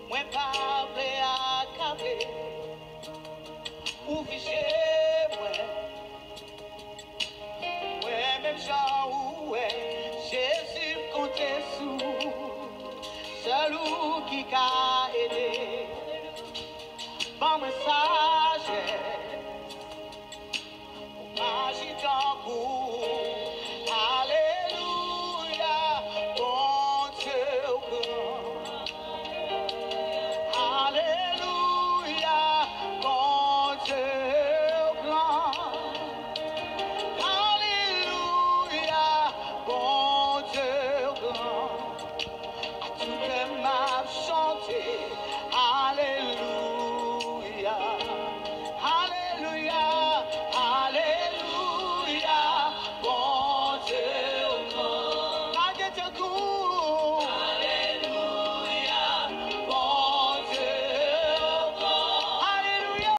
Moi pas vle accabler ou ficher moi. Ouais, même Jean ouais, Jésus comptait sous celui qui a aidé.